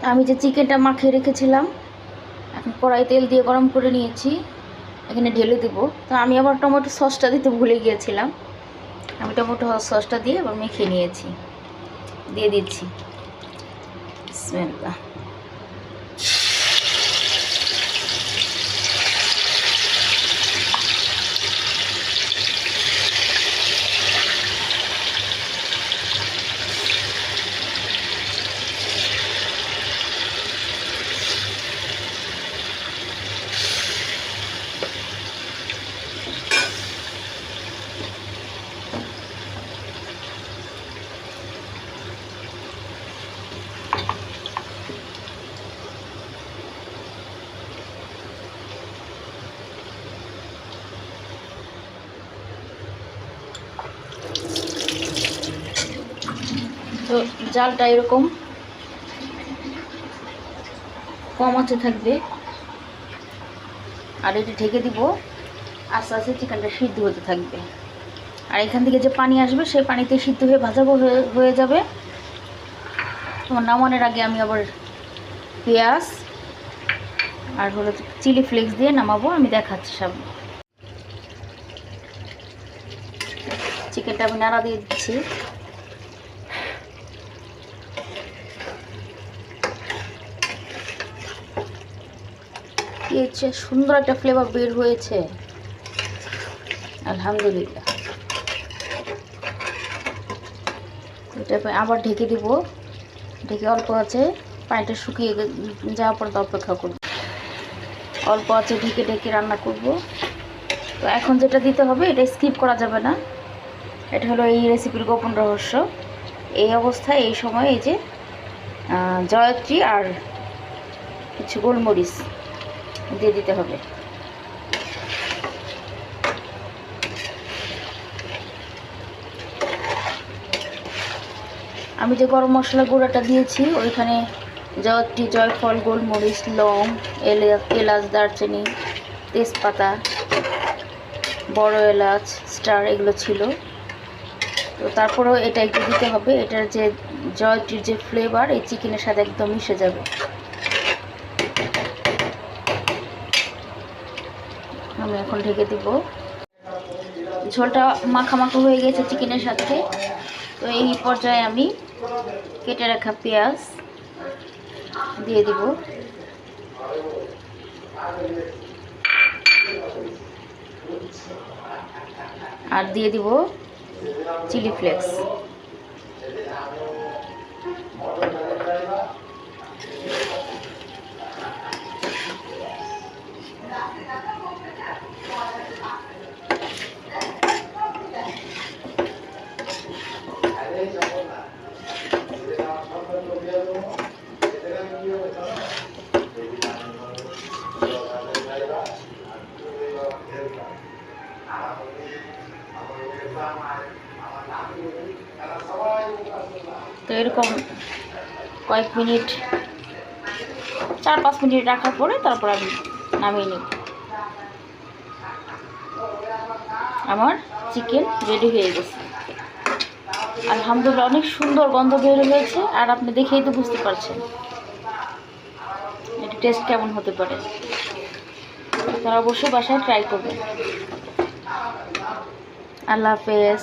আমি যে চিকেনটা মাখিয়ে রেখেছিলাম, এখন কড়াই তেল দিয়ে গরম করে নিয়েছি, এখানে ঢেলে দেব। তো আমি আবার টমেটো সসটা দিতে ভুলে গিয়েছিলাম। আমি টমেটো সসটা দিয়ে আবার মেখে নিয়েছি, দিয়ে দিচ্ছি। বিসমিল্লাহ। তো জালটা এরকম কম আঁচে থাকবে, আর এটি ঢেকে দিব। আস্তে আস্তে চিকেনটা সিদ্ধ হতে থাকবে, আর এখান থেকে যে পানি আসবে সেই পানিতে সিদ্ধ হয়ে ভাজাবো হয়ে যাবে। তোমার নামানোর আগে আমি আবার পেঁয়াজ আর হলো চিলি ফ্লেক্স দিয়ে নামাবো, আমি দেখাচ্ছি সব। চিকেনটা আমি নাড়া দিয়ে দিচ্ছি। হচ্ছে সুন্দর একটা ফ্লেভার বের হয়েছে, আলহামদুলিল্লাহ। এটা আবার ঢেকে দিব, ঢেকে অল্প আছে পানিটা শুকিয়ে যাওয়ার পর অপেক্ষা করব। অল্প আছে ঢেকে ঢেকে রান্না করব। তো এখন যেটা দিতে হবে এটা স্কিপ করা যাবে না, এটা হলো এই রেসিপির গোপন রহস্য। এই অবস্থায় এই সময় এই যে জয়ত্রী আর কিছু গোলমরিচ দিয়ে দিতে হবে। আমি যে গরম মশলা গুঁড়াটা দিয়েছি ওইখানে জয়ত্রী, জয়ফল, গোলমরিচ, লং, এলাচ, দারচিনি, তেজপাতা, বড় এলাচ, স্টার এগুলো ছিল। তো তারপরেও এটা একটু দিতে হবে, এটার যে জয়ত্রীর যে ফ্লেভার এই চিকেনের সাথে একদম মিশে যাবে। আমি এখন ঢেকে দিব। ঝোলটা মাখামাখা হয়ে গেছে চিকেনের সাথে। তো এই পর্যায়ে আমি কেটে রাখা পেঁয়াজ দিয়ে দিব, আর দিয়ে দিব চিলি ফ্লেক্স। তো এরকম কয়েক মিনিট, 4-5 মিনিট রাখার পরে তারপর আমি নামিয়ে নিই। আমার চিকেন রেডি হয়ে গেছে, আলহামদুলিল্লাহ। অনেক সুন্দর গন্ধ বের হয়েছে, আর আপনি দেখেই তো বুঝতে পারছেন এটা টেস্ট কেমন হতে পারে। তারা অবশ্যই বাসায় ট্রাই করবেন। আল্লাহ হাফেজ।